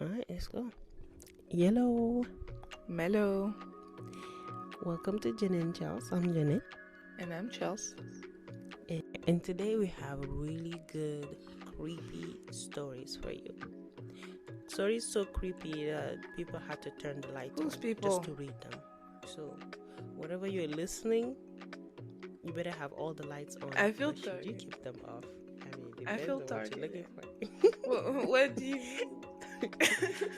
All right, let's go. Yellow. Mellow. Welcome to Jen and Charles. I'm Janet. And I'm Chels. And today we have really good, creepy stories for you. Stories so creepy that people had to turn the lights Who's on just people? to read them. So, wherever you're listening, you better have all the lights on. I feel But should you targeted. keep them off? I mean, I feel depends on what you're looking targeted. for. What do you mean?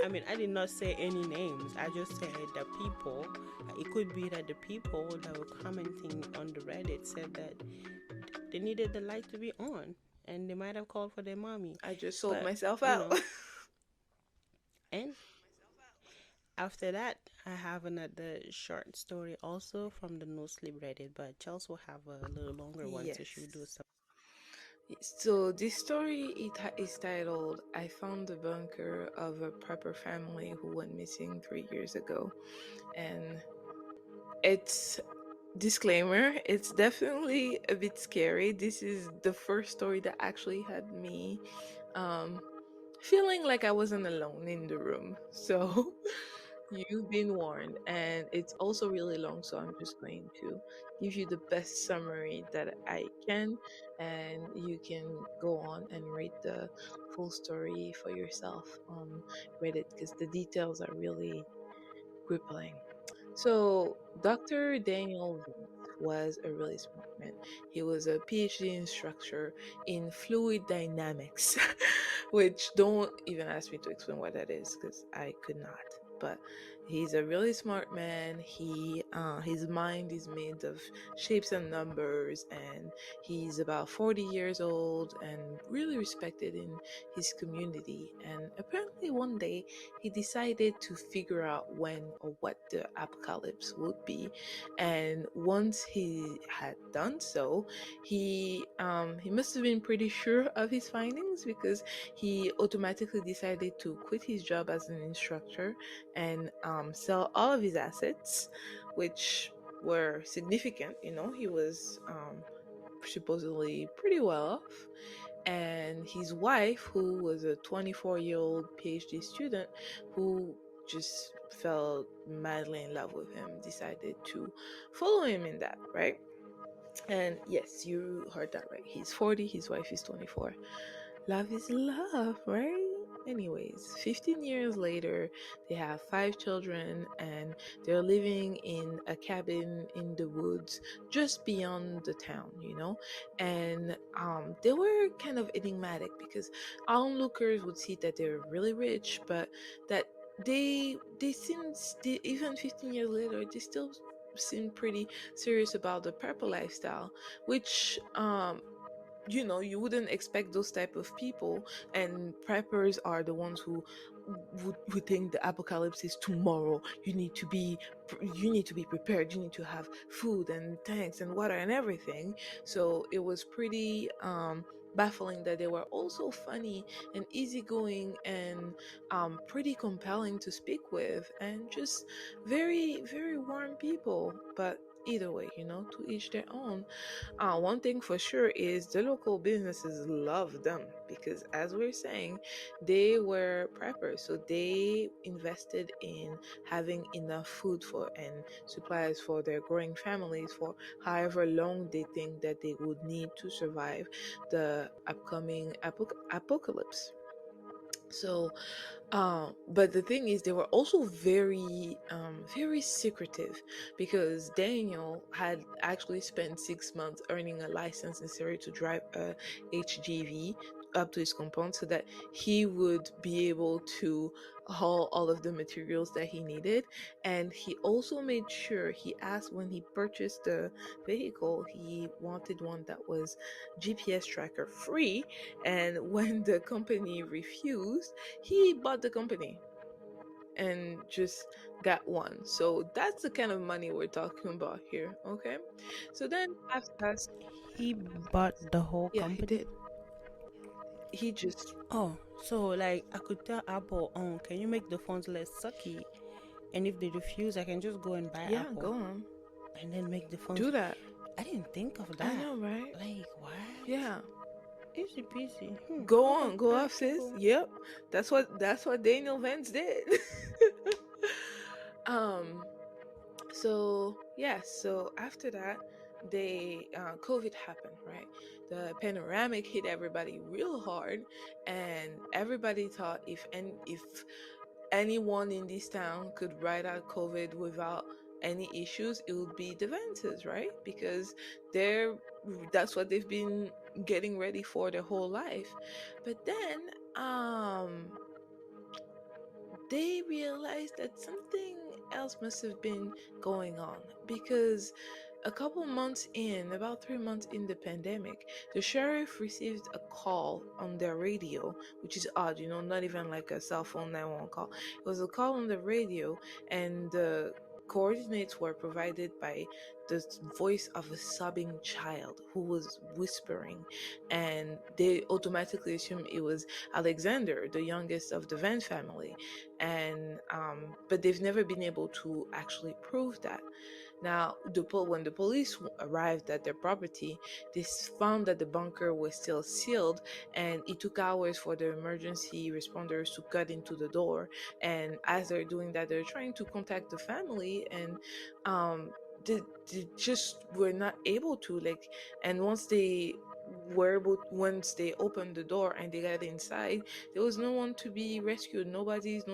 I mean, I did not say any names. I just said the people. It could be that the people that were commenting on the Reddit said that they needed the light to be on, and they might have called for their mommy. I just sold But myself you out. know, and after that, I have another short story also from the No Sleep Reddit. But Chelsea will have a little longer one, so she will do Yes. some. So this story is titled "I found the bunker of a prepper family who went missing 3 years ago," and it's disclaimer. It's definitely a bit scary. This is the first story that actually had me um, feeling like I wasn't alone in the room. So you've been warned, and it's also really long, so I'm just going to give you the best summary that I can, and you can go on and read the full story for yourself on Reddit because the details are really crippling. So, Dr. Daniel Vince was a really smart man. He was a PhD instructor in fluid dynamics, which don't even ask me to explain what that is because I could not. But he's a really smart man. His mind is made of shapes and numbers, and he's about 40 years old and really respected in his community. And apparently, one day he decided to figure out when or what the apocalypse would be. And once he had done so, he must have been pretty sure of his findings because he automatically decided to quit his job as an instructor and sell all of his assets, which were significant. He was supposedly pretty well off, and his wife, who was a 24-year-old PhD student who just fell madly in love with him, decided to follow him in that, right? And yes, you heard that right. He's 40, his wife is 24. Love is love, right? Anyways, 15 years later, they have 5 children and they're living in a cabin in the woods just beyond the town. And they were kind of enigmatic because onlookers would see that they're really rich, but that they seem even 15 years later, they still seem pretty serious about the purple lifestyle, which you wouldn't expect those type of people, and preppers are the ones who would think the apocalypse is tomorrow. You need to be prepared. You need to have food and tanks and water and everything. So it was pretty baffling that they were also funny and easygoing and pretty compelling to speak with, and just very very warm people. But either way, to each their own. One thing for sure is the local businesses love them because, as we're saying, they were preppers, so they invested in having enough food for and supplies for their growing families for however long they think that they would need to survive the upcoming apocalypse. So but the thing is, they were also very, very secretive because Daniel had actually spent 6 months earning a license necessary to drive a HGV up to his compound so that he would be able to haul all of the materials that he needed. And he also made sure he asked when he purchased the vehicle, he wanted one that was GPS tracker free. And when the company refused, he bought the company and just got one. So that's the kind of money we're talking about here, okay? So then after that, He bought the whole yeah, he company. did. He just, Oh, so like I could tell Apple, can you make the phones less sucky? And if they refuse, I can just go and buy yeah, Apple go on. and then make the phones. Do that. I didn't think of I that. know, right? Like what? Yeah. Easy peasy. Go Okay, on, go that's off, sis. cool. Yep, that's what Daniel Vance did. um, so yes, so after that, they COVID happened, right? The panoramic hit everybody real hard, and everybody thought if anyone in this town could ride out COVID without any issues, it would be the Vances, right? Because they're that's what they've been getting ready for their whole life. But then they realized that something else must have been going on because a couple months in, about 3 months in the pandemic, the sheriff received a call on their radio, which is odd, not even like a cell phone 911 call. It was a call on the radio, and the coordinates were provided by the voice of a sobbing child who was whispering, and they automatically assumed it was Alexander, the youngest of the Van family, and but they've never been able to actually prove that. Now, when the police arrived at their property, they found that the bunker was still sealed, and it took hours for the emergency responders to cut into the door. And as they're doing that, they're trying to contact the family, and um, they just were not able to. Like, and once they opened the door and they got inside, there was no one to be rescued. No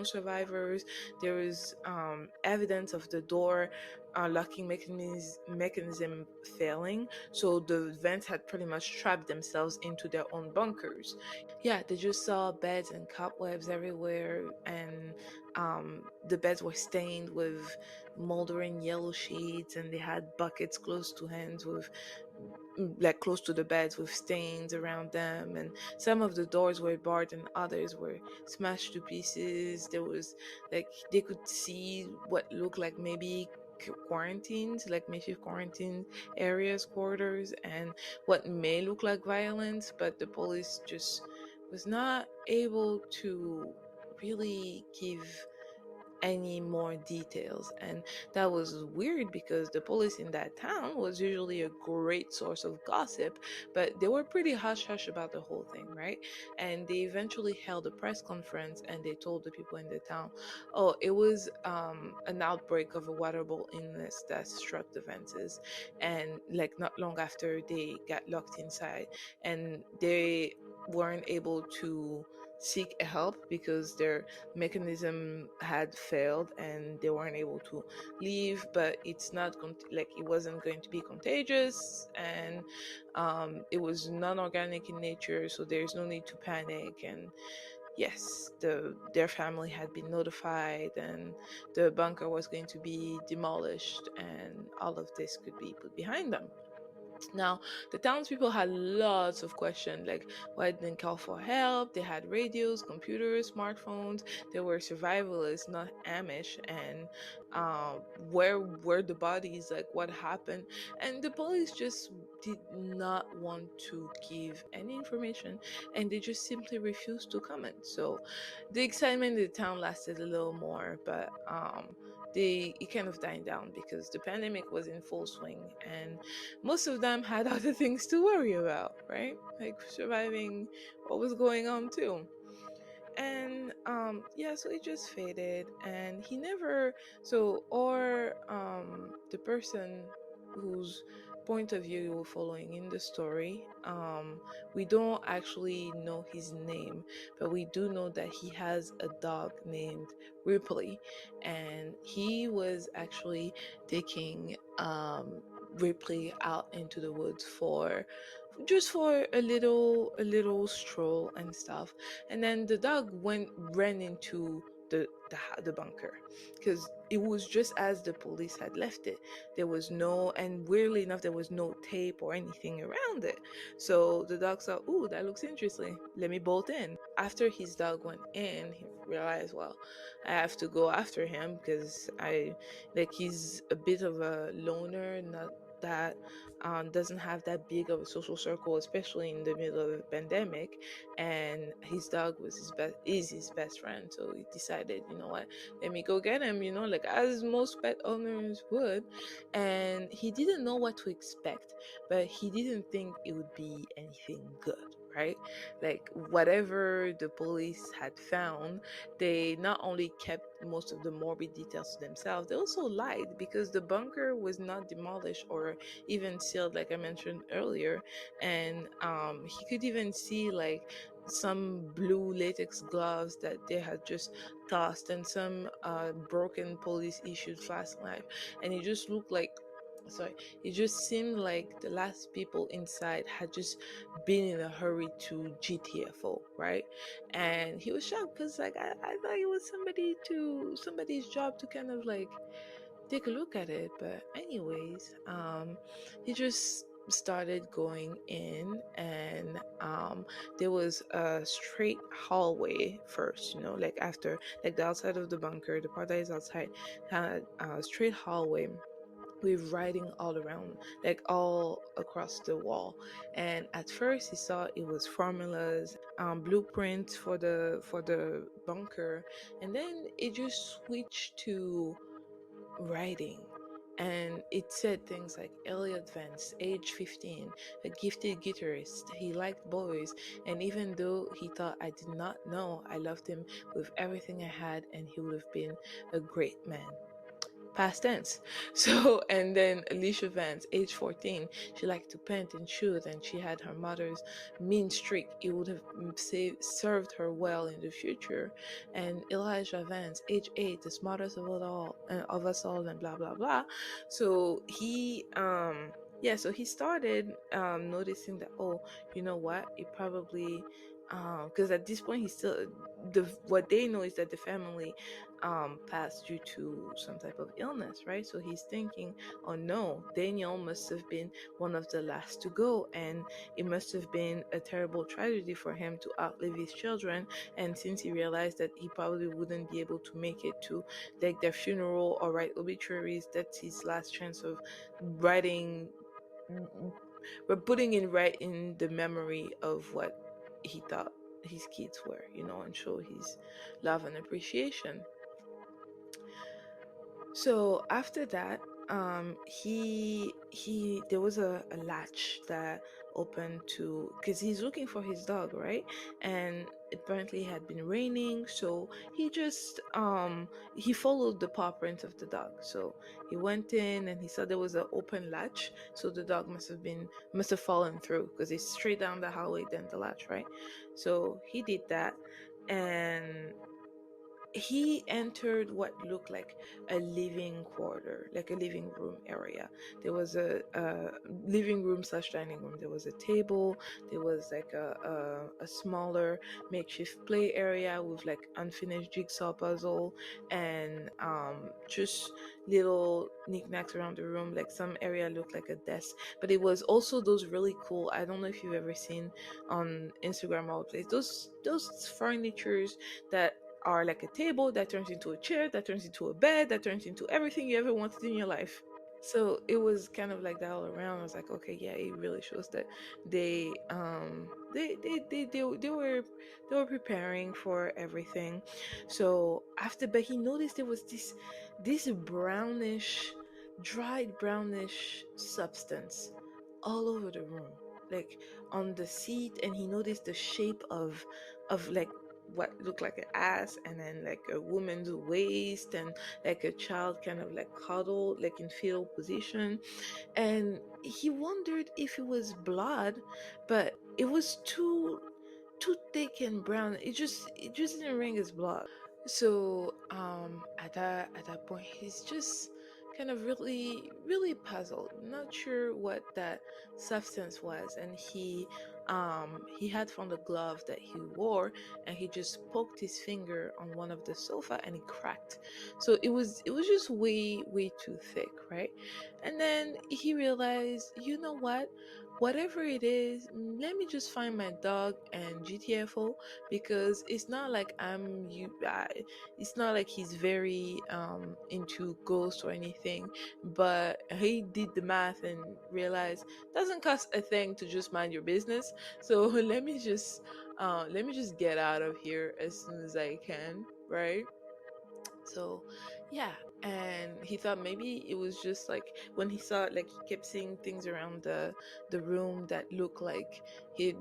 survivors. There was evidence of the door locking mechanism failing, so the vents had pretty much trapped themselves into their own bunkers. Yeah, they just saw beds and cobwebs everywhere, and the beds were stained with moldering yellow sheets, and they had buckets close to hands with like close to the beds with stains around them, and some of the doors were barred and others were smashed to pieces. There was like they could see what looked like maybe quarantines, like makeshift quarantine areas, quarters, and what may look like violence, but the police just was not able to really give any more details. And that was weird because the police in that town was usually a great source of gossip, but they were pretty hush hush about the whole thing, right? And they eventually held a press conference and they told the people in the town, oh, it was an outbreak of a waterborne illness that struck the fences, and like not long after they got locked inside, and they weren't able to seek help because their mechanism had failed and they weren't able to leave. But it's not like it wasn't going to be contagious, and it was non-organic in nature, so there's no need to panic. And yes, their family had been notified, and the bunker was going to be demolished, and all of this could be put behind them. Now, the townspeople had lots of questions, like why didn't call for help? They had radios, computers, smartphones. They were survivalists, not Amish. And where were the bodies? Like, what happened? And the police just did not want to give any information, and they just simply refused to comment. So, the excitement in the town lasted a little more, but it kind of died down because the pandemic was in full swing, and most of them had other things to worry about, right? Like surviving what was going on too. And yeah, so it just faded, and he never or the person whose point of view you were following in the story, we don't actually know his name, but we do know that he has a dog named Ripley, and he was actually taking Ripley out into the woods for just for a little stroll and stuff. And then the dog ran into the bunker because it was just as the police had left it. There was no, and weirdly enough, there was no tape or anything around it. So the dog saw, ooh, that looks interesting, let me bolt in. After his dog went in, he realized, well, I have to go after him because he's a bit of a loner, not that doesn't have that big of a social circle, especially in the middle of a pandemic. And his dog is his best friend, so he decided, you know what, let me go get him. Like as most pet owners would. And he didn't know what to expect, but he didn't think it would be anything good. right? Like whatever the police had found, they not only kept most of the morbid details to themselves, they also lied because the bunker was not demolished or even sealed, like I mentioned earlier. And he could even see like some blue latex gloves that they had just tossed and some broken police issued flashlight, and it just looked like, sorry, it just seemed like the last people inside had just been in a hurry to GTFO, right? And he was shocked because like I thought it was somebody's job to kind of like take a look at it. But anyways, he just started going in, and there was a straight hallway first, you know, like after, like the outside of the bunker, the part that is outside had a straight hallway with writing all around, like all across the wall. And at first he saw it was formulas, blueprints for the bunker, and then it just switched to writing. And it said things like Elliot Vance, age 15, a gifted guitarist. He liked boys, and even though he thought I did not know, I loved him with everything I had, and he would have been a great man. Past tense. So, and then Alicia Vance, age 14, she liked to paint and shoot, and she had her mother's mean streak. It would have served her well in the future. And Elijah Vance, age 8, the smartest of us all, and blah blah blah. So yeah, so he started noticing that, oh, you know what, it probably because at this point he's still, what they know is that the family passed due to some type of illness, right? So he's thinking, oh no, Daniel must have been one of the last to go, and it must have been a terrible tragedy for him to outlive his children. And since he realized that he probably wouldn't be able to make it to like their funeral or write obituaries, that's his last chance of writing, but putting in right in the memory of what he thought his kids were, you know, and show his love and appreciation. So after that, he there was a latch that opened to, because he's looking for his dog, right? And apparently it had been raining, so he followed the paw print of the dog. So he went in and he saw there was an open latch, so the dog must have fallen through because it's straight down the hallway then the latch, right? So he did that, and he entered what looked like a living quarter, like a living room area. There was a living room slash dining room. There was a table. There was like a smaller makeshift play area with like unfinished jigsaw puzzle and just little knickknacks around the room. Like some area looked like a desk, but it was also those really cool. I don't know if you've ever seen on Instagram or place those furnitures that are like a table that turns into a chair, that turns into a bed, that turns into everything you ever wanted in your life. So it was kind of like that all around. I was like, okay, yeah, it really shows that they were preparing for everything. So after, but he noticed there was this brownish, dried brownish substance all over the room, like on the seat, and he noticed the shape of like what looked like an ass, and then like a woman's waist, and like a child kind of like cuddled like in fetal position. And he wondered if it was blood, but it was too thick and brown. It just didn't ring as blood. So at that point he's just kind of really puzzled, not sure what that substance was. And he had found a glove that he wore, and he just poked his finger on one of the sofa and it cracked. So it was just way too thick, right? And then he realized, you know what, whatever it is, let me just find my dog and GTFO, because it's not like he's very into ghosts or anything, but he did the math and realized it doesn't cost a thing to just mind your business. So let me just get out of here as soon as I can, right? So, yeah, and he thought maybe it was just like when he saw like he kept seeing things around the room that looked like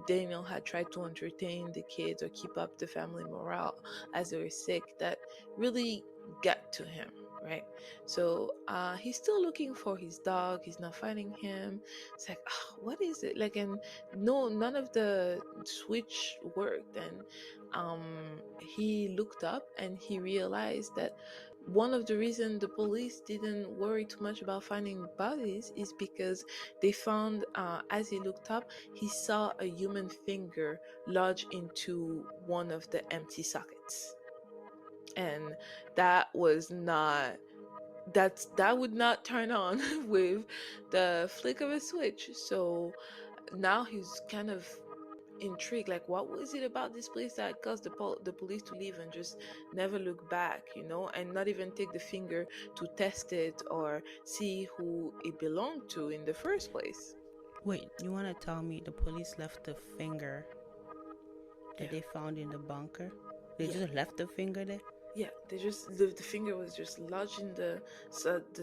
Daniel had tried to entertain the kids or keep up the family morale as they were sick. That really got to him, right? So he's still looking for his dog. He's not finding him. It's like, "Ah, what is it like?" And no, none of the switch worked. And he looked up and he realized that one of the reasons the police didn't worry too much about finding bodies is because they found, as he looked up, he saw a human finger lodge into one of the empty sockets. And that was not, that would not turn on with the flick of a switch. So now he's kind of intrigued, like what was it about this place that caused the police to leave and just never look back, and not even take the finger to test it or see who it belonged to in the first place. Wait, you want to tell me the police left the finger Yeah, that they found in the bunker? They yeah, just left the finger there? yeah. They just the finger was just lodged in the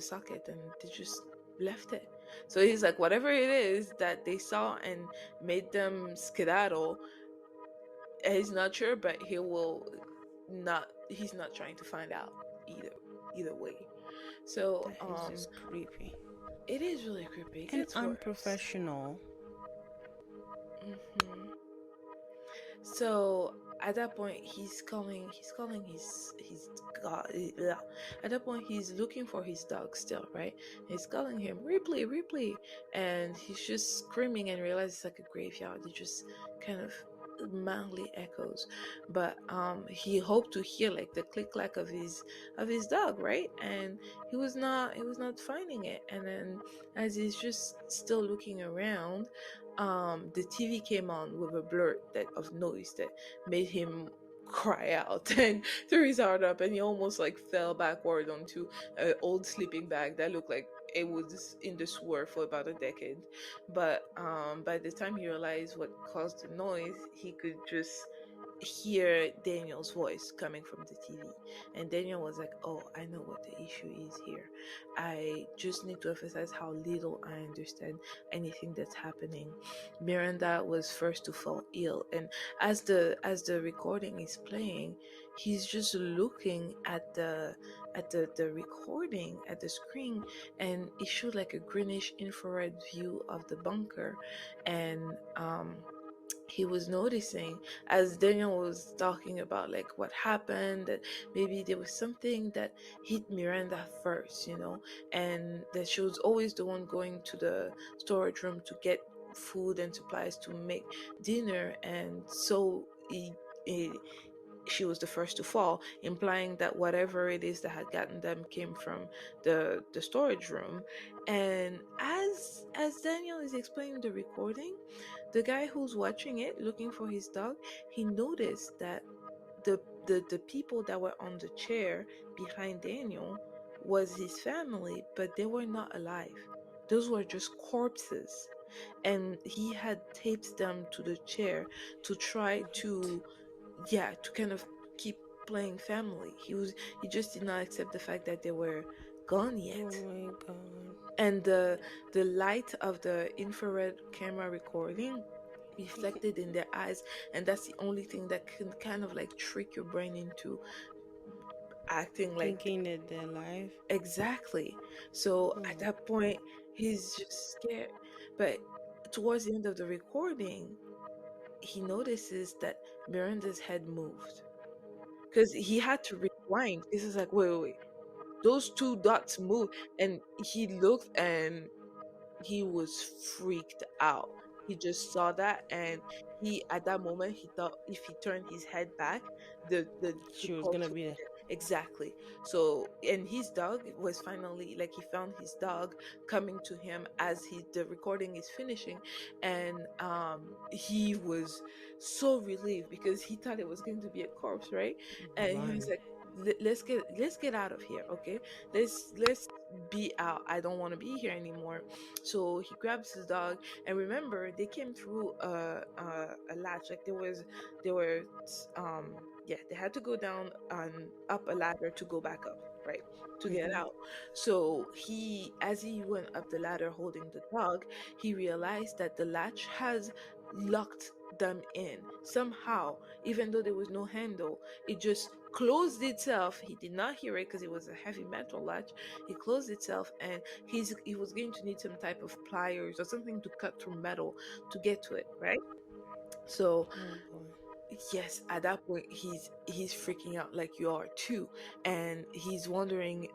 socket, and they just left it. So he's like, whatever it is that they saw and made them skedaddle, he's not sure, but he will not. He's not trying to find out either way. So That is just creepy it is really creepy. It and gets worse. unprofessional. hmm So at that point, he's calling his god. Yeah. At that point, he's looking for his dog still, right? He's calling him Ripley, Ripley, and he's just screaming and realizes it's like a graveyard. It just kind of mildly echoes, but he hoped to hear like the click clack of his dog, right? And he was not finding it. And then as he's just still looking around, the TV came on with a blurt that of noise that made him cry out and threw his heart up, and he almost like fell backward onto an old sleeping bag that looked like it was in the sewer for about a decade. But by the time he realized what caused the noise, he could just hear Daniel's voice coming from the TV. And Daniel was like, "Oh, I know what the issue is here. I just need to emphasize how little I understand anything that's happening." Miranda was first to fall ill, and as the recording is playing, he's just looking at the recording at the screen, and it showed like a greenish infrared view of the bunker. And he was noticing, as Daniel was talking about like what happened, that maybe there was something that hit Miranda first, and that she was always the one going to the storage room to get food and supplies to make dinner. And so he she was the first to fall, implying that whatever it is that had gotten them came from the storage room. And as Daniel is explaining the recording, the guy who's watching it, looking for his dog, he noticed that the people that were on the chair behind Daniel was his family, but they were not alive. Those were just corpses. And he had taped them to the chair to try to, yeah, to kind of keep playing family. He just did not accept the fact that they were gone Oh yet. my god. And the light of the infrared camera recording reflected in their eyes, and that's the only thing that can kind of like trick your brain into acting like Thinking that they're alive. exactly. So Oh at that point, he's just scared. But towards the end of the recording, he notices that Miranda's head moved, because he had to rewind. This is like, wait, wait, wait, those two dots moved. And he looked, and he was freaked out. He just saw that, and he at that moment he thought if he turned his head back, the she was corpse gonna would be be there. there. Exactly. So, and his dog was finally like, he found his dog coming to him as the recording is finishing. And he was so relieved because he thought it was going to be a corpse, right? And he Run. was like, let's get out of here, okay? Let's be out. I don't want to be here anymore." So he grabs his dog, and remember, they came through a latch. Like there were Yeah, they had to go down and up a ladder to go back up, right? To get Mhm. out. So as he went up the ladder holding the dog, he realized that the latch has locked them in somehow, even though there was no handle. It just closed itself. He did not hear it because it was a heavy metal latch. It closed itself, and he was going to need some type of pliers or something to cut through metal to get to it, right? So Oh boy. yes, at that point he's freaking out like you are too, and he's wondering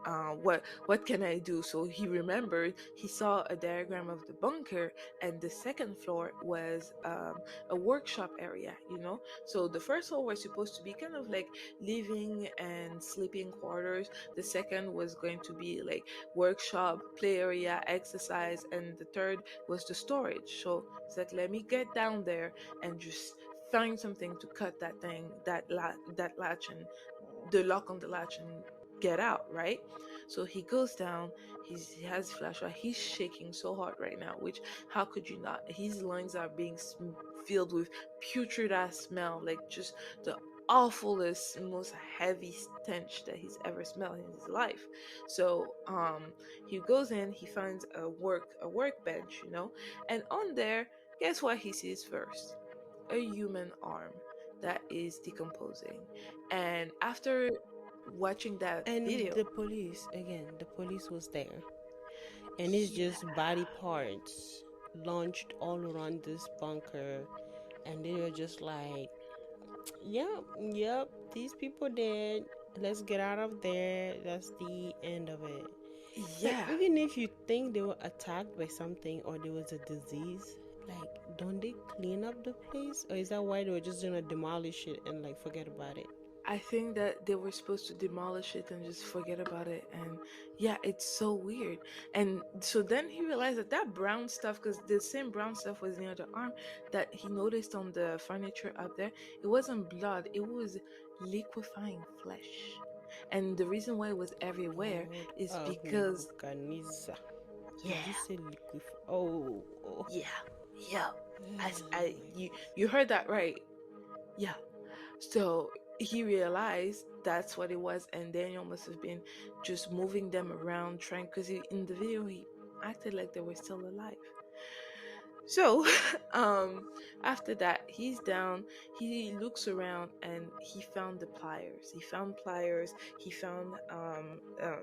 what can I do. So he remembered he saw a diagram of the bunker, and the second floor was a workshop area, you know. So the first floor was supposed to be kind of like living and sleeping quarters. The second was going to be like workshop, play area, exercise, and the third was the storage. So he's like, let me get down there and just find something to cut that latch and the lock on the latch and get out, right? So he goes down. He has flashlight. He's shaking so hard right now, which how could you not? His lungs are being filled with putrid ass smell, like just the awfulest, most heavy stench that he's ever smelled in his life. So he goes in, he finds a workbench, you know, and on there, guess what he sees first? A human arm that is decomposing. And after watching that And video, the police, again, the police was there. And it's yeah, just body parts launched all around this bunker. And they were just like, yep, yep, these people dead. Let's get out of there. That's the end of it. Like, yeah, even if you think they were attacked by something or there was a disease, like, don't they clean up the place? Or is that why they were just gonna demolish it and, like, forget about it? I think that they were supposed to demolish it and just forget about it. And yeah, it's so weird. And so then he realized that that brown stuff, because the same brown stuff was near the arm that he noticed on the furniture up there, it wasn't blood, it was liquefying flesh. And the reason why it was everywhere God, is because, Nebuchadnezzar. Did yeah, you say liquid? Oh, oh. yeah, yeah. Oh my You heard that right. Yeah. So he realized that's what it was, and Daniel must have been just moving them around, trying, because in the video he acted like they were still alive. So, um, after that, he's down. He looks around and he found the pliers. He found pliers. He found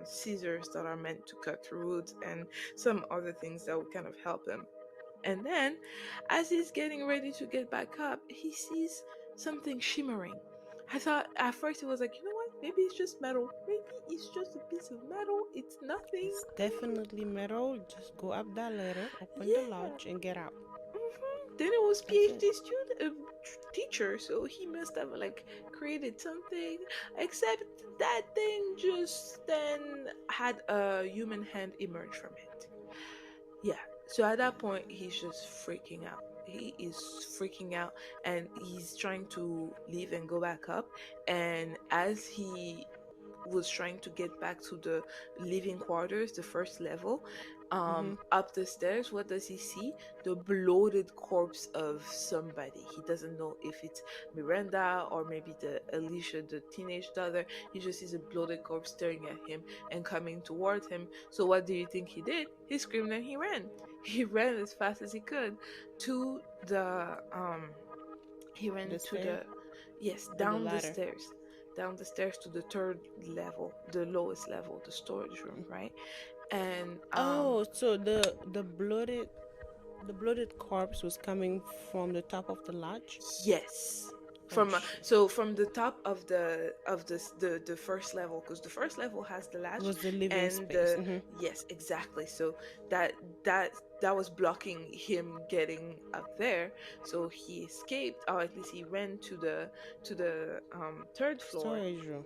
scissors that are meant to cut through wood and some other things that would kind of help him. And then, as he's getting ready to get back up, he sees something shimmering. I thought at first it was like, you know what? Maybe it's just metal. Maybe it's just a piece of metal. It's nothing. It's definitely metal. Just go up that ladder, open the Yeah. latch, and get out. Then it was That's it. PhD student, teacher, so he must have like created something. Except that thing just then had a human hand emerge from it. Yeah. So at that point, he's just freaking out. He is freaking out, and he's trying to leave and go back up. And as he was trying to get back to the living quarters, the first level, Mm-hmm. up the stairs, what does he see? The bloated corpse of somebody. He doesn't know if it's Miranda or maybe the Alicia, the teenage daughter. He just sees a bloated corpse staring at him and coming toward him. So what do you think he did? He screamed and he ran. He ran as fast as he could to the he ran The to stair the, yes, or the ladder. down the stairs to the third level, the lowest level, the storage room, right? And Oh, so the bloated corpse was coming from the top of the latch. yes, Oh from shit! so from the top of the first level, because the first level has the It latch, was the living and space. the, Mm-hmm. yes, exactly. So that that that was blocking him getting up there. So he escaped, or at least he ran to the third floor. Storage room.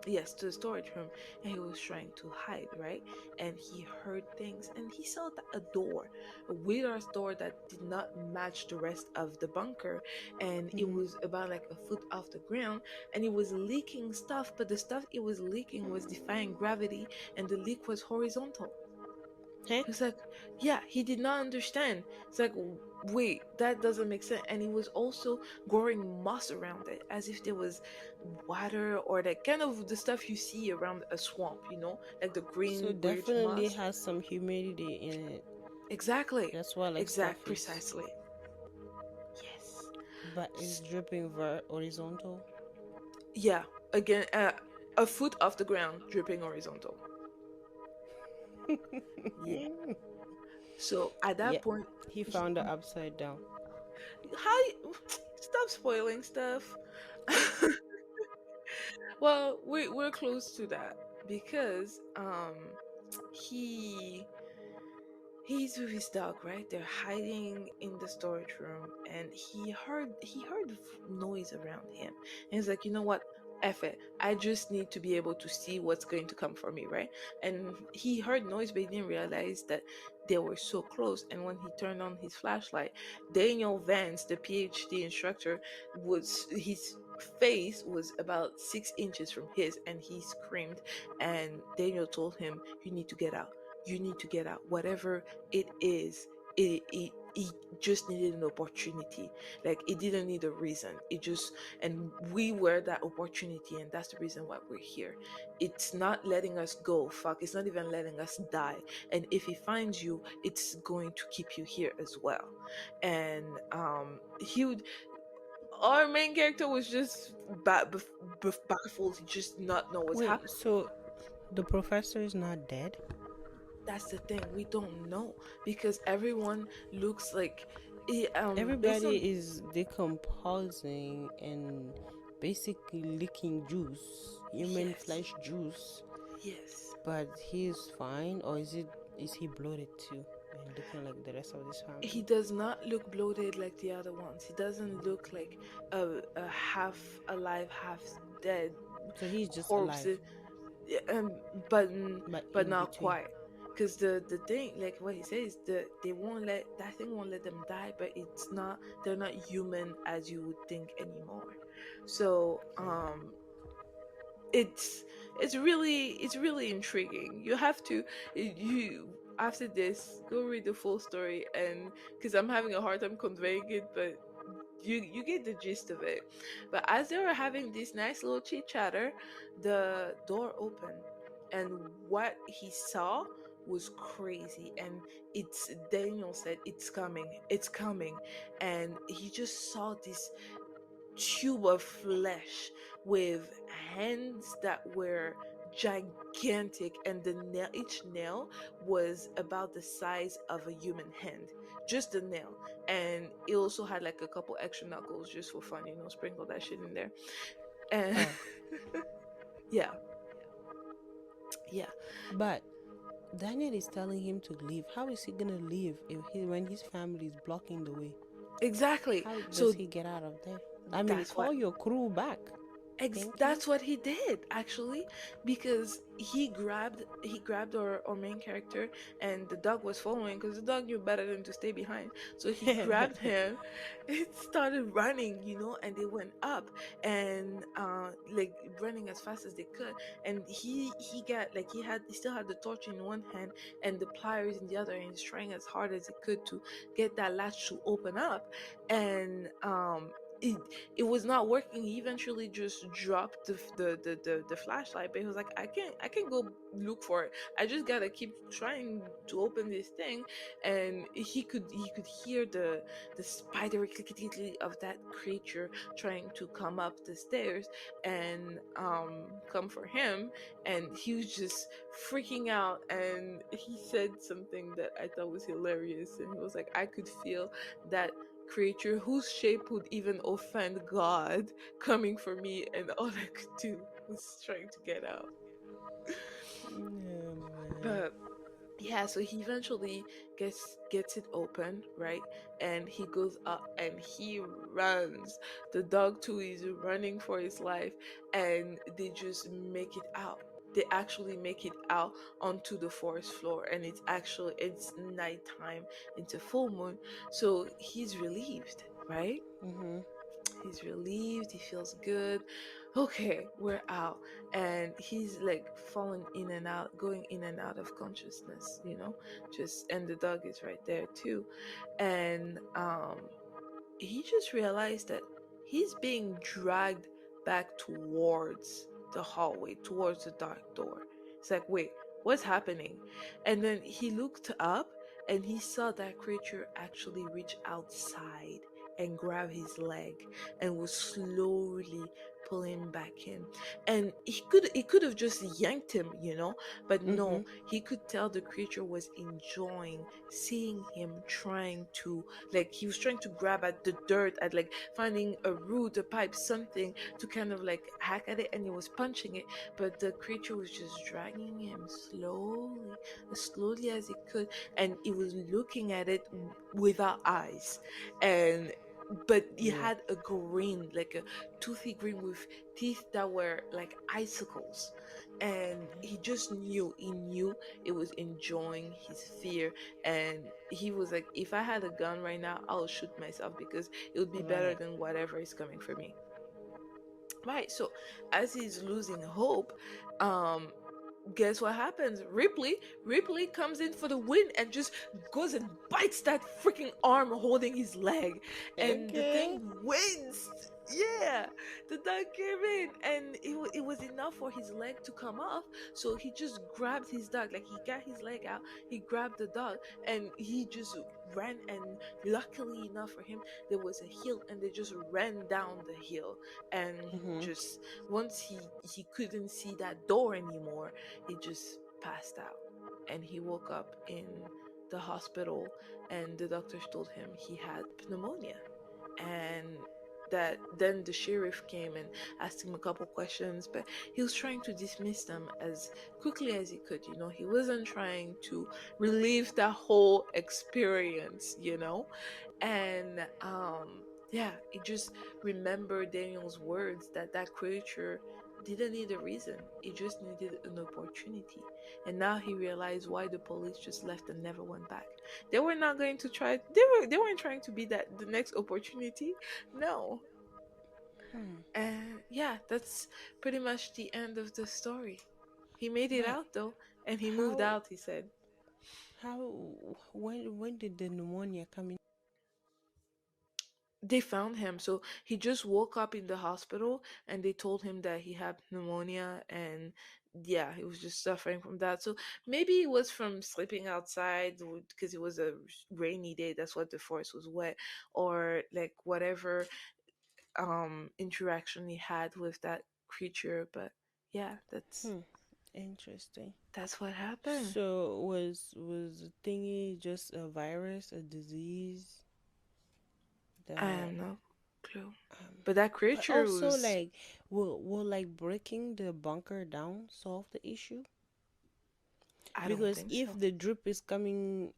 Yes, to the storage room, and he was trying to hide, right? And he heard things, and he saw a door, a weird ass door that did not match the rest of the bunker, and it Mm-hmm. was about like a foot off the ground, and it was leaking stuff, but the stuff it was leaking was defying gravity, and the leak was horizontal. Hey, He's like, yeah, he did not understand. It's like, wait, that doesn't make sense. And he was also growing moss around it, as if there was water or that kind of the stuff you see around a swamp, like the so green weird definitely moss. has some humidity in it. Exactly. That's why like stuff is, Precisely. Yes. but it's dripping horizontal. Yeah. Again, a foot off the ground, dripping horizontal. Yeah. So at that Yep, point, he found it upside down. how stop spoiling stuff. Well, we're close to that because he he's with his dog, right? They're hiding in the storage room, and he heard noise around him, and he's like, you know what? F it. I just need to be able to see what's going to come for me, right? And he heard noise, but he didn't realize that they were so close. And when he turned on his flashlight, Daniel Vance, the PhD instructor, was his face was about 6 inches from his, and he screamed. And Daniel told him, "You need to get out. You need to get out. Whatever it is, it just needed an opportunity. Like it didn't need a reason. It just and we were that opportunity, and that's the reason why we're here. It's not letting us go. Fuck, it's not even letting us die. And if he finds you, it's going to keep you here as well." And he would our main character was just baffled. He just did not know what's Wait, happening. so the professor is not dead? That's the thing, we don't know because everyone looks like based on Everybody is decomposing and basically licking juice, human yes, flesh juice. yes. But he's fine, or is he bloated too and looking like the rest of his He family? does not look bloated like the other ones. He doesn't look like a half alive, half dead So he's just corpse. alive, Yeah, but but but in not between. quite. Because the thing, like what he says, they won't let that thing won't let them die, but it's not they're not human as you would think anymore. So it's it's really intriguing. You have to you after this go read the full story, and because I'm having a hard time conveying it, but you get the gist of it. But as they were having this nice little chit chatter, the door opened, and what he saw was crazy. And it's Daniel said, it's coming, and he just saw this tube of flesh with hands that were gigantic, and the nail each nail was about the size of a human hand, just the nail. And it also had like a couple extra knuckles just for fun, sprinkle that shit in there. And Oh, yeah, yeah, but Daniel is telling him to leave. How is he gonna leave if when his family is blocking the way? exactly. How does So he get out of there? I mean, that's what call your crew back. Thank you. That's what he did actually, because he grabbed our main character, and the dog was following because the dog knew better than to stay behind. So he grabbed him, it started running, and they went up, and like running as fast as they could. And he got like he still had the torch in one hand and the pliers in the other, and he's trying as hard as he could to get that latch to open up. And it, it was not working. He eventually just dropped the flashlight, but he was like, I can't go look for it. I just gotta keep trying to open this thing. And he could hear the spidery clickety of that creature trying to come up the stairs and come for him. And he was just freaking out, and he said something that I thought was hilarious, and he was like, I could feel that creature whose shape would even offend God coming for me, and all I could do was trying to get out. Yeah, man. But yeah, so he eventually gets it open, right? And he goes up and he runs. The dog too is running for his life, and they just make it out. They actually make it out onto the forest floor, and it's nighttime, it's a full moon. So he's relieved, right? Mhm. He's relieved, he feels good. okay, we're out. And he's like falling in and out, going in and out of consciousness, just, and the dog is right there too. And he just realized that he's being dragged back towards the hallway, towards the dark door. It's like, wait, what's happening? And then he looked up and he saw that creature actually reach outside and grab his leg and was slowly pulling back in. And he could have just yanked him, but Mm-hmm. no, he could tell the creature was enjoying seeing him trying to, like, he was trying to grab at the dirt, at like finding a root, a pipe, something to kind of like hack at it, and he was punching it, but the creature was just dragging him slowly, as slowly as it could, and he was looking at it without eyes. And but he Yeah. had a grin, like a toothy grin with teeth that were like icicles. And he knew it was enjoying his fear. And he was like, if I had a gun right now, I'll shoot myself because it would be better Right. than whatever is coming for me. Right. So as he's losing hope, um guess what happens? Ripley comes in for the win and just goes and bites that freaking arm holding his leg, and the Okay. thing wins. Yeah, the dog came in, and it was enough for his leg to come off. So he just grabbed his dog, like he got his leg out, he grabbed the dog, and he just ran. And luckily enough for him, there was a hill, and they just ran down the hill. And Mm-hmm. just once he couldn't see that door anymore, he just passed out. And he woke up in the hospital, and the doctors told him he had pneumonia. And that then the sheriff came and asked him a couple questions, but he was trying to dismiss them as quickly as he could. He wasn't trying to relive that whole experience. And yeah, he just remembered Daniel's words that that creature didn't need a reason, it just needed an opportunity. And now he realized why the police just left and never went back. They were not going to try, they weren't trying to be that the next opportunity. No. Hmm. And yeah, that's pretty much the end of the story. He made it But out though, and he moved how out, he said. when did the pneumonia come in? They found him. So he just woke up in the hospital, and they told him that he had pneumonia. And yeah, he was just suffering from that. So maybe it was from sleeping outside because it was a rainy day. That's what the forest was wet, or like whatever interaction he had with that creature. But yeah, that's Hmm. Interesting. that's what happened. So was the thingy just a virus, a disease I that have no clue. um But that but creature also was, like will like breaking the bunker down solve the issue? I don't Because think if so. the drip is coming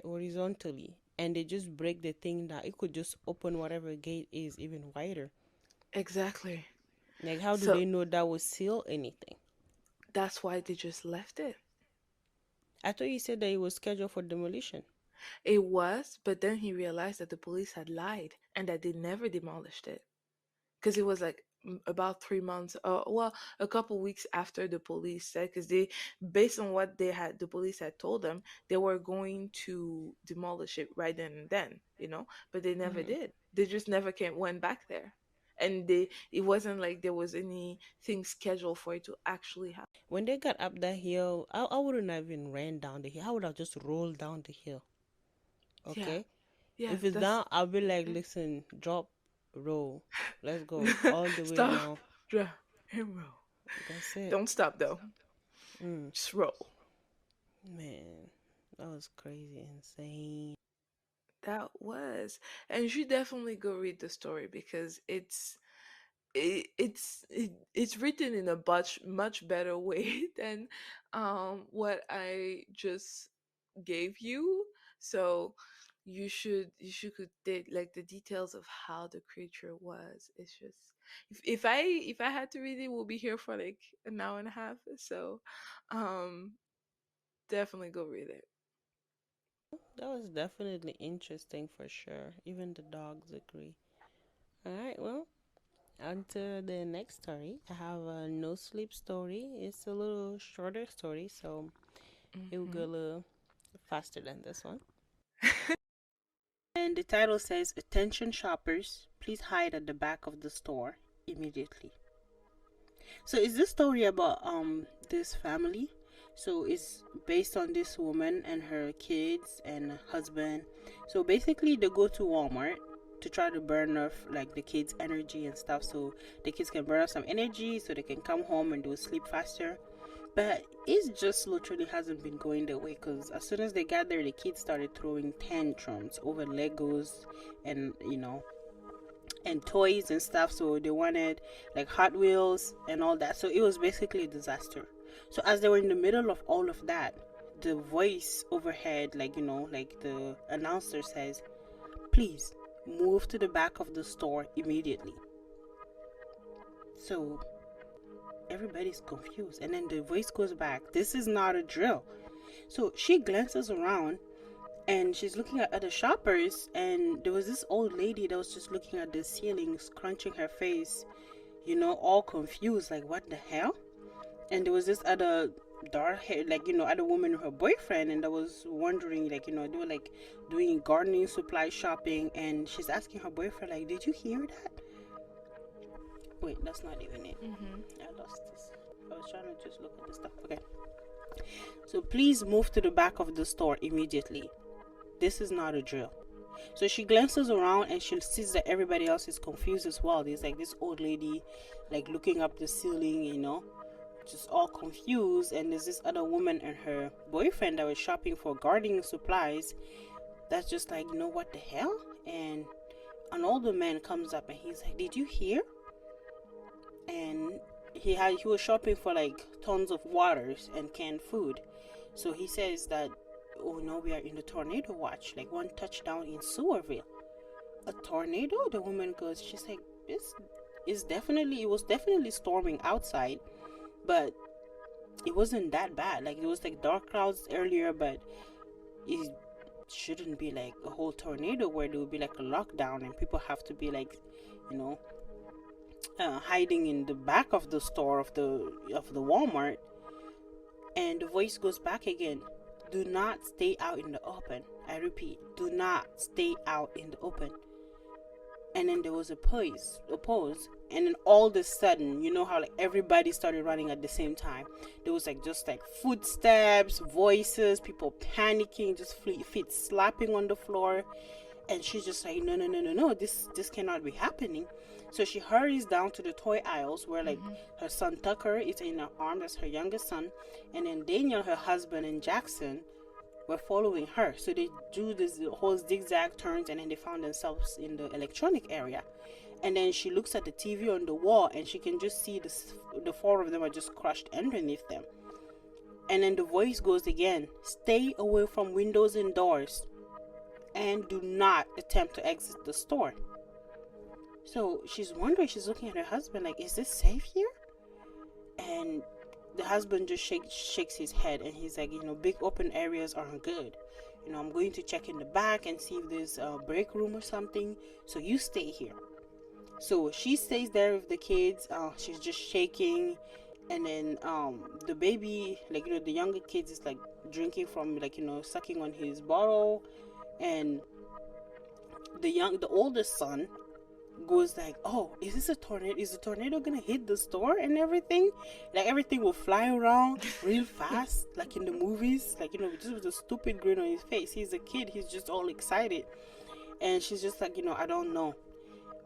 horizontally and they just break the thing down, it could just open whatever gate is even wider. Exactly. Like how do So they know that will seal anything? that's why they just left it. I thought you said that it was scheduled for demolition. It was, but then he realized that the police had lied and that they never demolished it. Because it was like about 3 months, well, a couple weeks after the police said, because they, based on what the police had told them, they were going to demolish it right then and then, but they never Hmm. did. They just never went back there. And it wasn't like there was anything scheduled for it to actually happen. When they got up that hill, I wouldn't have even ran down the hill. I would have just rolled down the hill. Yeah, Okay? yeah, If it's that's down, I'll be like, listen, drop, roll. Let's go all the way stop, down. drive, and roll. That's it. Don't stop though. Mm, Just roll. man, that was crazy, insane. That was, and you should definitely go read the story because it's written in a much better way than what I just gave you. So you should could like the details of how the creature was. It's just, if I had to read it, we'll be here for like an hour and a half. So um definitely go read it. That was definitely interesting for sure. Even the dogs agree. All right, well, On to the next story. I have a no sleep story. It's a little shorter story, so it will Mm-hmm. go a little faster than this one. And the title says, "Attention shoppers, please hide at the back of the store immediately." So is this story about this family? So it's based on this woman and her kids and husband. So basically they go to Walmart to try to burn off like the kids' energy and stuff, so the kids can burn off some energy so they can come home and do sleep faster. But it just literally hasn't been going their way, because as soon as they got there, the kids started throwing tantrums over Legos and and toys and stuff. So they wanted like Hot Wheels and all that. So it was basically a disaster. So as they were in the middle of all of that, the voice overhead, like the announcer says, "Please move to the back of the store immediately." So everybody's confused, and then the voice goes back, "This is not a drill." So she glances around and she's looking at other shoppers, and there was this old lady that was just looking at the ceiling, scrunching her face, all confused, like, what the hell? And there was this other dark hair, other woman with her boyfriend, and I was wondering, they were like doing gardening supply shopping, and she's asking her boyfriend, like, "Did you hear that?" Wait, that's not even it. Mm-hmm. I lost this. I was trying to just look at the stuff. Okay. So please move to the back of the store immediately. This is not a drill. So she glances around and she sees that everybody else is confused as well. There's like this old lady like looking up the ceiling, just all confused. And there's this other woman and her boyfriend that was shopping for gardening supplies. That's just like, what the hell? And an older man comes up and he's like, "Did you hear?" And he was shopping for like tons of waters and canned food. So he says that, "Oh no, we are in the tornado watch, like one touchdown in Sewerville." "A tornado?" The woman goes, she's like, it was definitely storming outside, but it wasn't that bad. Like, it was like dark clouds earlier, but it shouldn't be like a whole tornado where there would be like a lockdown and people have to be like, you know, hiding in the back of the store of the Walmart. And the voice goes back again, "Do not stay out in the open. I repeat, do not stay out in the open." And then there was a pause, and then all of a sudden, you know how like everybody started running at the same time. There was like just like footsteps, voices, people panicking, just feet slapping on the floor. And she's just like, "No, no, no, no, no, this cannot be happening." So she hurries down to the toy aisles where like her son Tucker is in her arms, that's her youngest son, and then Daniel, her husband, and Jackson were following her. So they do this whole zigzag turns, and then they found themselves in the electronic area. And then she looks at the TV on the wall, and she can just see the four of them are just crushed underneath them. And then the voice goes again, "Stay away from windows and doors, and do not attempt to exit the store." So she's wondering, she's looking at her husband like, "Is this safe here?" And the husband just shakes his head, and he's like, "Big open areas aren't good. I'm going to check in the back and see if there's a break room or something. So you stay here." So she stays there with the kids. She's just shaking, and then the baby, like the younger kids, is like drinking from like sucking on his bottle, and the oldest son goes like, "Oh, is this a tornado? Is the tornado gonna hit the store and everything? Like everything will fly around real fast, like in the movies, like just with a stupid grin on his face." He's a kid, he's just all excited. And she's just like, "I don't know."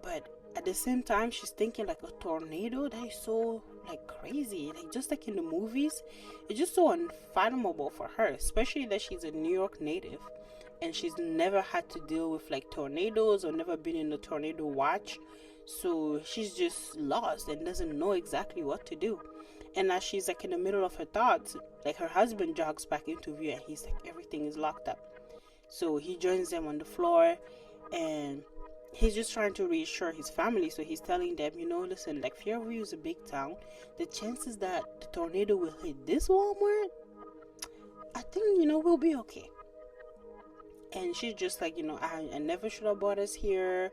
But at the same time, she's thinking like, a tornado? That is so like crazy, like just like in the movies. It's just so unfathomable for her, especially that she's a New York native and she's never had to deal with like tornadoes or never been in a tornado watch. So she's just lost and doesn't know exactly what to do. And as she's like in the middle of her thoughts, like her husband jogs back into view and he's like, everything is locked up. So he joins them on the floor, and he's just trying to reassure his family. So he's telling them, listen, like Fairview is a big town. The chances that the tornado will hit this Walmart, I think, we'll be okay. And she's just like, I never should have brought us here.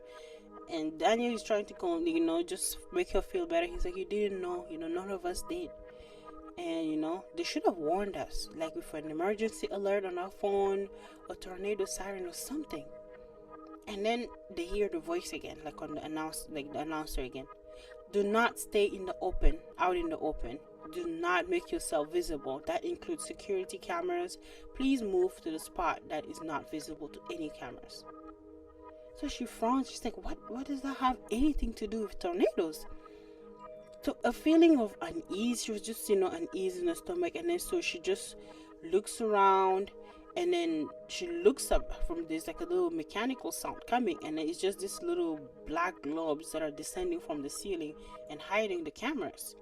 And Daniel is trying to just make her feel better. He's like, you didn't know, none of us did. And they should have warned us, like with an emergency alert on our phone, a tornado siren or something. And then they hear the voice again, like on the announcer again. Do not stay out in the open. Do not make yourself visible. That includes security cameras. Please move to the spot that is not visible to any cameras. So she frowns. She's like, what does that have anything to do with tornadoes? So a feeling of unease. She was just, unease in her stomach. And then so she just looks around. And then she looks up from this, like a little mechanical sound coming. And then it's just this little black globes that are descending from the ceiling and hiding the cameras.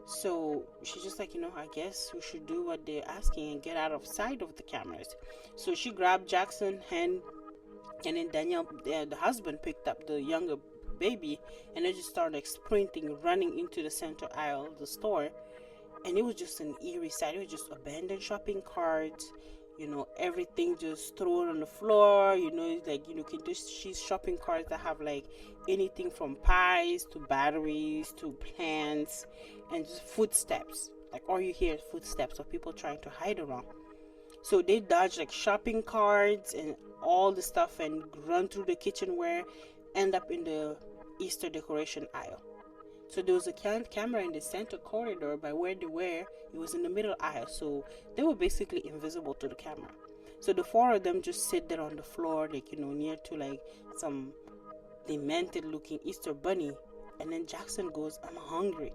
So she's just like, I guess we should do what they're asking and get out of sight of the cameras. So she grabbed Jackson's hand, and then Daniel, the husband, picked up the younger baby, and they just started like sprinting, running into the center aisle of the store. And it was just an eerie sight. It was just abandoned shopping carts, everything just thrown on the floor. She's shopping carts that have like anything from pies to batteries to plants, and just footsteps. Like all you hear is footsteps of people trying to hide around. So they dodge like shopping carts and all the stuff and run through the kitchenware, end up in the Easter decoration aisle. So there was a camera in the center corridor by where they were. It was in the middle aisle, so they were basically invisible to the camera. So the four of them just sit there on the floor, like, near to like some demented looking Easter bunny. And then Jackson goes, I'm hungry.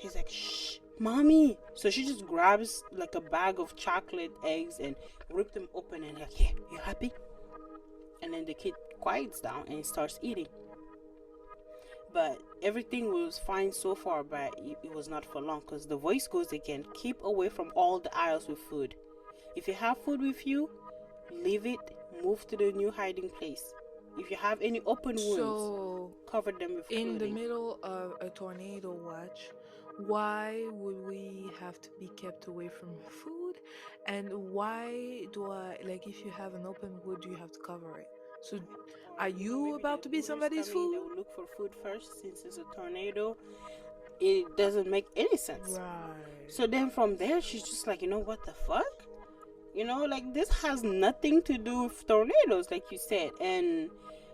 She's like, shh, mommy. So she just grabs like a bag of chocolate eggs and rip them open and like, here, you happy? And then the kid quiets down and starts eating. But everything was fine so far, but it was not for long, because the voice goes again, keep away from all the aisles with food. If you have food with you, leave it, move to the new hiding place. If you have any open wounds, cover them with clothing. In the middle of a tornado watch, why would we have to be kept away from food? And why if you have an open wound, you have to cover it? So are you about to be somebody's food? They will look for food first, since it's a tornado. It doesn't make any sense. Right. So then from there, she's just like, what the fuck? This has nothing to do with tornadoes, like you said. And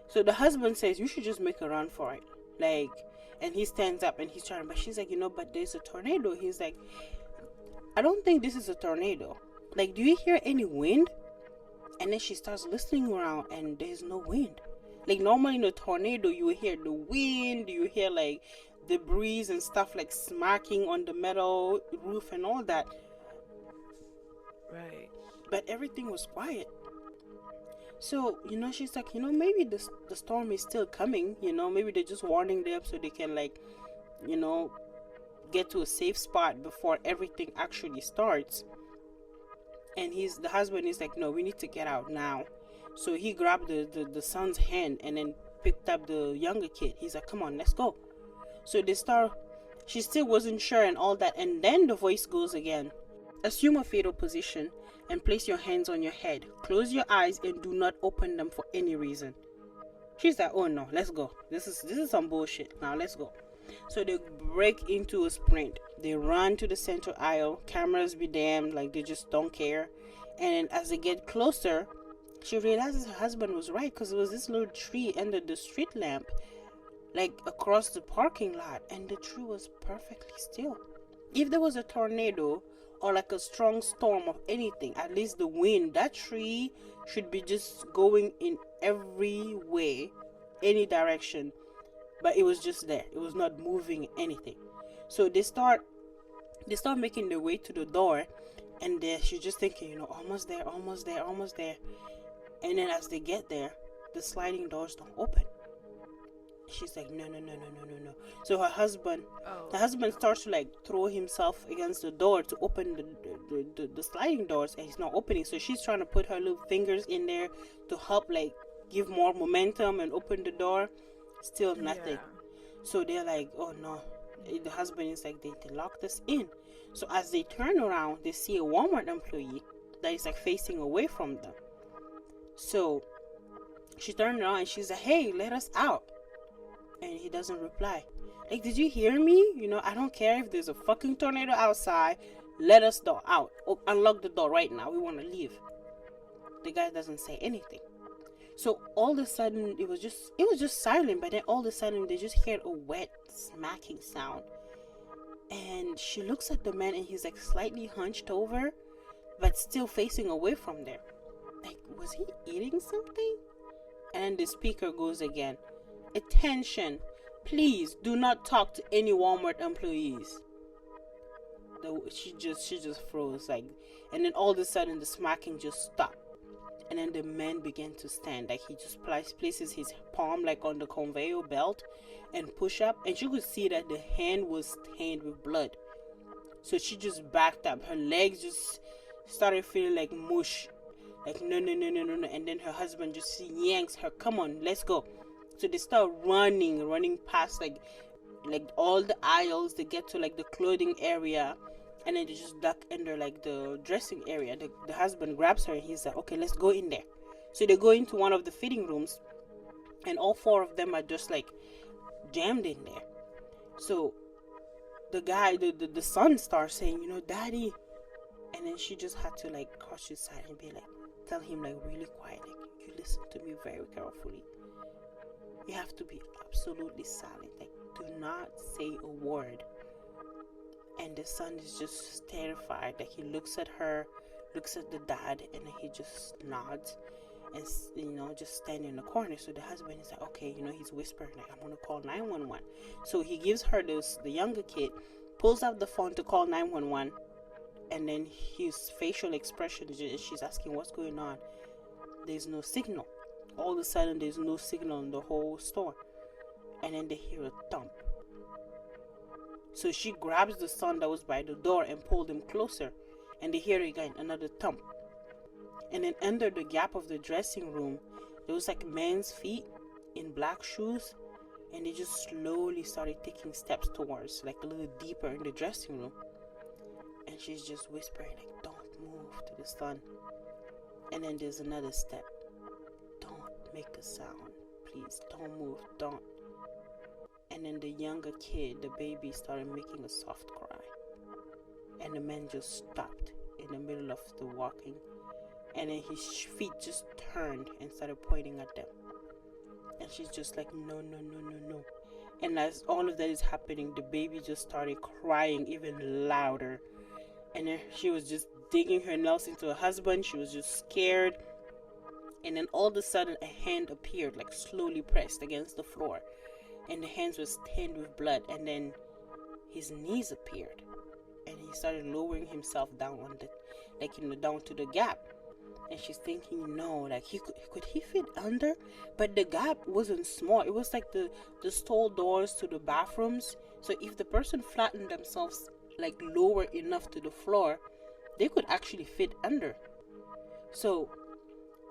so the husband says, you should just make a run for it. And he stands up and he's trying, but she's like, but there's a tornado. He's like, I don't think this is a tornado. Do you hear any wind? And then she starts listening around and there's no wind. Normally in a tornado, you hear the wind, you hear the breeze and stuff smacking on the metal roof and all that. Right. But everything was quiet. So, she's like, maybe the storm is still coming. Maybe they're just warning them so they can get to a safe spot before everything actually starts. And the husband is like, no, we need to get out now. So he grabbed the son's hand and then picked up the younger kid. He's like, come on, let's go. So she still wasn't sure and all that. And then the voice goes again. Assume a fetal position and place your hands on your head. Close your eyes and do not open them for any reason. She's like, oh no, let's go. This is some bullshit. Now let's go. So they break into a sprint. They run to the center aisle. Cameras be damned, they just don't care. And as they get closer, she realizes her husband was right, because there was this little tree under the street lamp, across the parking lot, and the tree was perfectly still. If there was a tornado or a strong storm of anything, at least the wind, that tree should be just going in every way, any direction. But it was just there. It was not moving anything. So they start making their way to the door, and she's just thinking, almost there. And then as they get there, the sliding doors don't open. She's like, no. So the husband starts to throw himself against the door to open the sliding doors, and he's not opening. So she's trying to put her little fingers in there to help give more momentum and open the door. Still nothing. Yeah. So they're like, oh no. The husband is like, they locked us in. So as they turn around, they see a Walmart employee that is facing away from them. So She turned around and she's like, hey, let us out. And he doesn't reply. Like, did you hear me? I don't care if there's a fucking tornado outside. Let us out. Unlock the door right now. We want to leave. The guy doesn't say anything. So all of a sudden, it was just silent. But then all of a sudden, they just heard a wet smacking sound. And she looks at the man, and he's like slightly hunched over, but still facing away from there. Like, was he eating something? And then the speaker goes again. Attention, please do not talk to any Walmart employees. She just froze, like, and then all of a sudden the smacking just stopped. And then the man began to stand, like he just places his palm like on the conveyor belt and push up, and you could see that the hand was stained with blood. So she just backed up. Her legs just started feeling like mush. Like, no. And then her husband just yanks her, come on, let's go. So they start running past like all the aisles. They get to like the clothing area, and then they just duck under like the dressing area. The husband grabs her and he's like, okay, let's go in there. So they go into one of the fitting rooms, and all four of them are just like jammed in there. So the guy, the son starts saying, Daddy. And then she just had to like crush his side and be like, tell him like really quiet, like, you listen to me very carefully. You have to be absolutely silent, like do not say a word. And the son is just terrified. Like, he looks at her, looks at the dad, and then he just nods and just stand in the corner. So the husband is like, okay, he's whispering like, I'm gonna call 911. So he gives her the younger kid, pulls out the phone to call 911, and then his facial expression is she's asking what's going on. There's no signal. All of a sudden there's no signal in the whole store, and then they hear a thump. So she grabs the son that was by the door and pulled him closer, and they hear again another thump. And then under the gap of the dressing room, there was like men's feet in black shoes, and they just slowly started taking steps towards, like a little deeper in the dressing room. And she's just whispering like, don't move, to the son. And then there's another step. Don't make a sound, please, don't move, don't. And then the younger kid, the baby, started making a soft cry. And the man just stopped in the middle of the walking. And then his feet just turned and started pointing at them. And she's just like, no. And as all of that is happening, the baby just started crying even louder. And then she was just digging her nails into her husband. She was just scared. And then all of a sudden, a hand appeared, like slowly pressed against the floor. And the hands were stained with blood. And then his knees appeared. And he started lowering himself down on down to the gap. And she's thinking, no, like could he fit under? But the gap wasn't small. It was like the stall doors to the bathrooms. So if the person flattened themselves like lower enough to the floor, they could actually fit under. So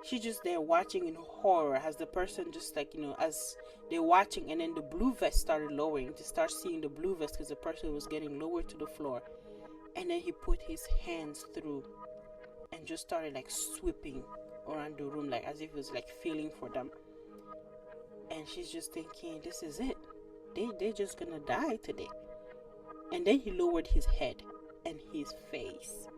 she's just there watching in horror as the person just like, as they're watching, and then the blue vest started lowering. To start seeing the blue vest because the person was getting lower to the floor. And then he put his hands through and just started like sweeping around the room, like as if it was like feeling for them. And she's just thinking, this is it. They're just gonna die today. And then he lowered his head and his face.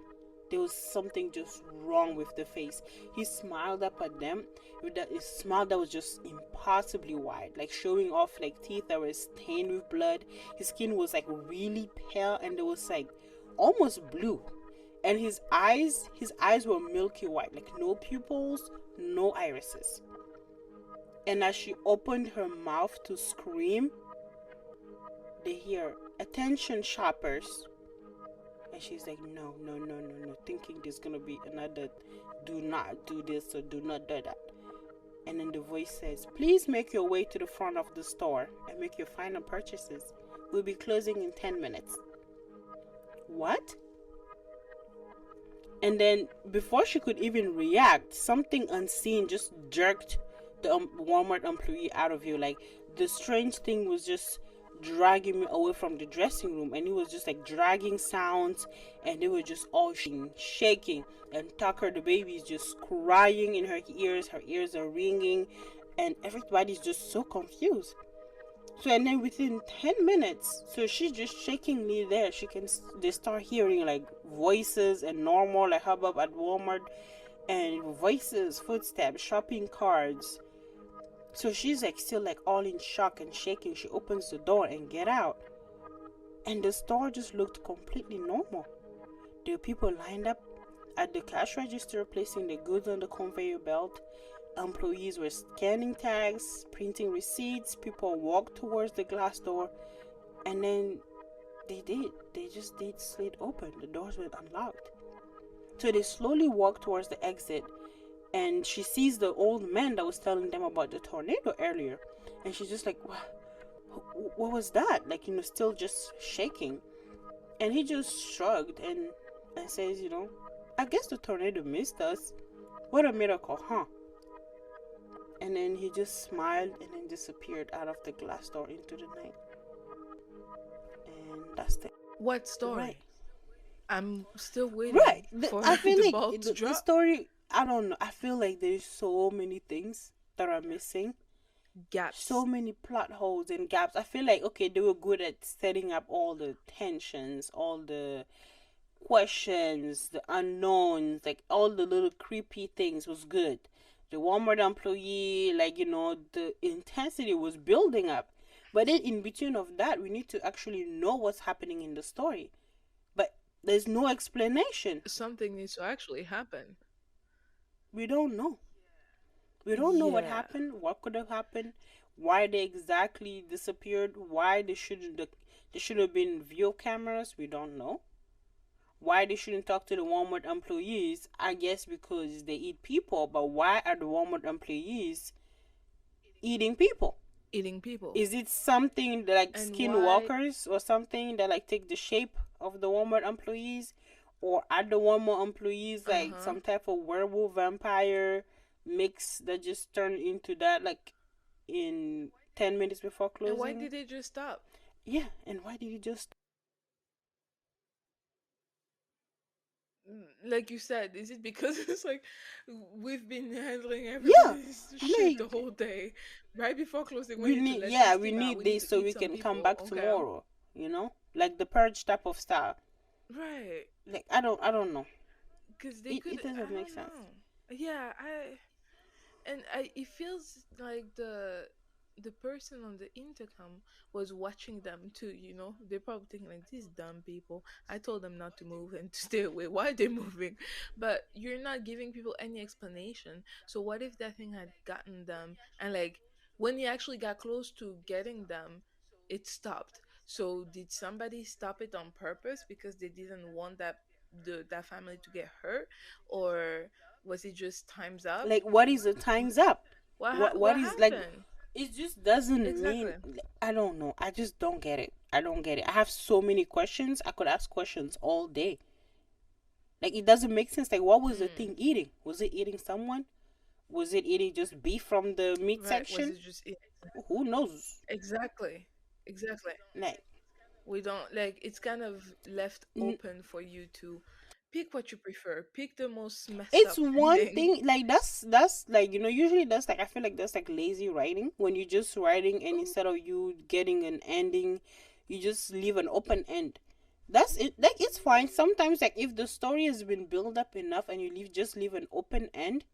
There was something just wrong with the face. He smiled up at them with a smile that was just impossibly wide, like showing off like teeth that were stained with blood. His skin was like really pale, and there was like almost blue. And his eyes were milky white, like no pupils, no irises. And as she opened her mouth to scream, they hear, attention shoppers. And she's like, no, thinking there's gonna be another, do not do this or do not do that. And then the voice says, please make your way to the front of the store and make your final purchases. We'll be closing in 10 minutes. What? And then before she could even react, something unseen just jerked the Walmart employee out of you. Like, the strange thing was just dragging me away from the dressing room, and it was just like dragging sounds, and they were just all shaking. And Tucker, the baby, is just crying in her ears are ringing, and everybody's just so confused. So and then within 10 minutes, so she's just shakingly there. They start hearing like voices and normal like hubbub at Walmart, and voices, footsteps, shopping carts. So she's like still like all in shock and shaking. She opens the door and get out, and the store just looked completely normal. There were people lined up at the cash register placing the goods on the conveyor belt. Employees were scanning tags, printing receipts. People walked towards the glass door, and then they just did slid open. The doors were unlocked. So they slowly walked towards the exit, and she sees the old man that was telling them about the tornado earlier, and she's just like, what was that? Like, still just shaking. And he just shrugged and says, I guess the tornado missed us. What a miracle, huh? And then he just smiled and then disappeared out of the glass door into the night. And that's the What right. story? I'm still Right. waiting for I feel the like ball to the drop. story, I don't know. I feel like there's so many things that are missing. So Gaps. many plot holes and gaps. I feel like, okay, they were good at setting up all the tensions, all the questions, the unknowns, like all the little creepy things was good. The Walmart employee, like, the intensity was building up. But then in between of that, we need to actually know what's happening in the story. But there's no explanation. Something needs to actually happen. We don't know. We don't know what Yeah. happened, what could have happened, why they exactly disappeared, why they should have been video cameras. We don't know. Why they shouldn't talk to the Walmart employees? I guess because they eat people. But why are the Walmart employees eating people? Eating people. Is it something that, like, And why? skinwalkers or something that like take the shape of the Walmart employees, or are the Walmart employees Uh like huh. some type of werewolf vampire mix that just turned into that like in 10 minutes before And why closing? did they just stop? Yeah, and why did he just Like you said, is it because it's like we've been handling yeah, everybody's shit the like whole day? Right before closing, we we need to need let this yeah we steam out. need We need this to so eat we some can come people. back Okay. tomorrow, like the purge type of style. Right. Like I don't know. Because they it, could. it doesn't I make don't sense. know. Yeah. It feels like the person on the intercom was watching them too, they're probably thinking like, these dumb people, I told them not to move and to stay away, why are they moving? But you're not giving people any explanation. So what if that thing had gotten them, and like when he actually got close to getting them, it stopped? So did somebody stop it on purpose because they didn't want that family to get hurt, or was it just time's up? Like, what is the time's up? What What is, like, happened? it just doesn't mean. Exactly. I don't know. I just don't get it. I don't get it. I have so many questions. I could ask questions all day. Like, it doesn't make sense. Like, what was the Mm. thing eating? Was it eating someone? Was it eating just beef from the meat Right. Was section? it just Who knows? exactly. Exactly. Like, We don't like it's kind of left open for you to pick what you prefer. Pick the most messed it's up one ending. thing, like, that's like, usually that's like, I feel like that's like lazy writing, when you're just writing and Ooh. instead of you getting an ending, you just leave an open end. That's it. Like, it's fine sometimes, like, if the story has been built up enough and you leave an open end,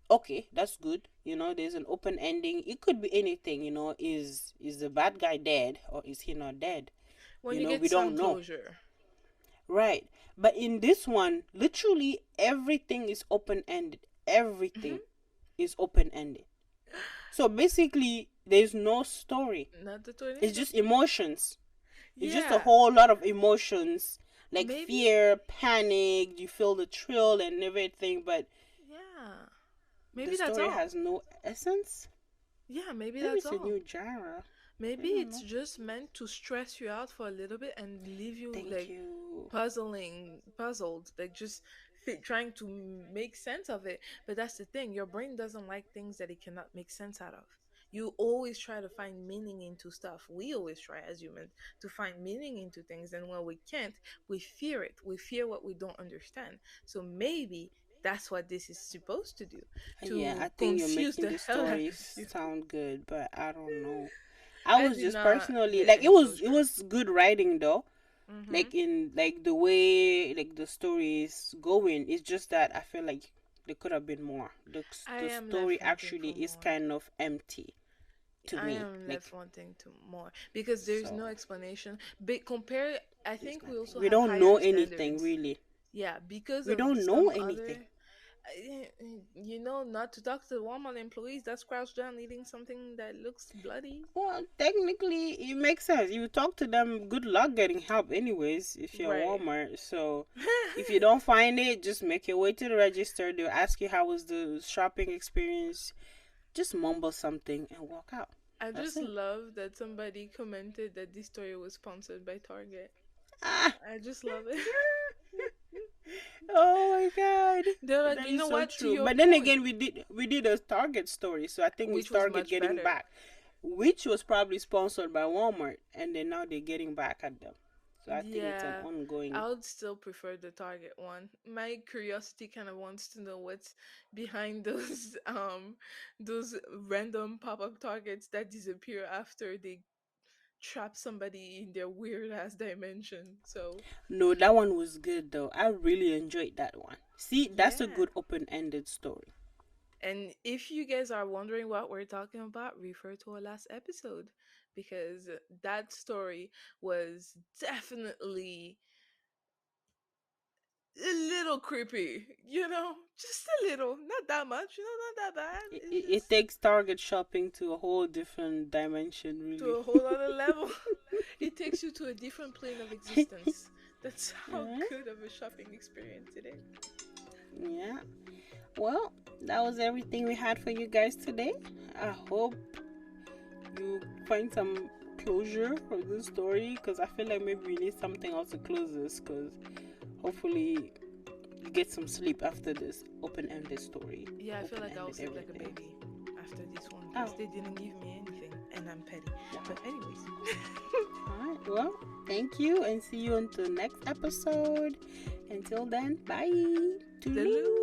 okay, that's good. There's an open ending. It could be anything. Is the bad guy dead or is he not dead? When you get We some don't know. closure. Right. But in this one, literally everything is open ended. Hmm. Everything is open ended. So basically, there's no story. Not the It's tornado. just emotions. It's just a Yeah. whole lot of emotions, like Maybe. fear, panic. You feel the thrill and everything, but Yeah. the Maybe that's story all. has no essence. Yeah, maybe Maybe that's it's a all. new genre. I Maybe don't it's know. just meant to stress you out for a little bit and leave you Thank like you. puzzled, like just trying to make sense of it. But that's the thing, your brain doesn't like things that it cannot make sense out of. You always try to find meaning into stuff. We always try as humans to find meaning into things, and when we can't, we fear it. We fear what we don't understand. So maybe that's what this is supposed to do, Yeah, to I think you're confuse making the the hell out story of you. sound good, but I don't know. I I was did just not personally get like, any it closure. was good writing though. Mm-hmm. Like in like the way like the story is going, it's just that I feel like there could have been more. I The am story left wanting actually for is more. kind of empty to I me. am left Like, wanting to more because there's so no explanation. But compare, I there's think we nothing. also We have don't know higher anything standards. really. Yeah, because We of don't know some anything. other, not to talk to the Walmart employees that's crouched down eating something that looks bloody. Well, technically, it makes sense. You talk to them, good luck getting help, anyways, if you're Right. Walmart. So, if you don't find it, just make your way to the register. They'll ask you how was the shopping experience. Just mumble something and walk out. I That's just it. love that somebody commented that this story was sponsored by Target. Ah! I just love it. Oh my god. They're like, That you is know so what? To true. your But then point, again, we did a Target story, so I think it's which was Target much getting better. back, which was probably sponsored by Walmart, and then now they're getting back at them. So I think it's an Yeah, ongoing. I would still prefer the Target one. My curiosity kind of wants to know what's behind those random pop-up targets that disappear after they trap somebody in their weird ass dimension. So, No, that one was good though. I really enjoyed that one. See, that's a yeah. good open-ended story. And if you guys are wondering what we're talking about, refer to our last episode because that story was definitely a little creepy, just a little, not that much, not that bad. It, It's it, it just takes Target shopping to a whole different dimension, to really. a whole other level. It takes you to a different plane of existence. That's how Alright. good of a shopping experience it is. Yeah. Well, that was everything we had for you guys today. I hope you find some closure for this story, because I feel like maybe we need something else to close this, because hopefully you get some sleep after this open-ended story. Yeah, I feel like I'll Open-ended sleep like a everything. baby after this one Oh, because they didn't give me anything and I'm petty. wow. But, anyways, Alright, well, thank you and see you until next episode. Until then, bye. Toodaloo.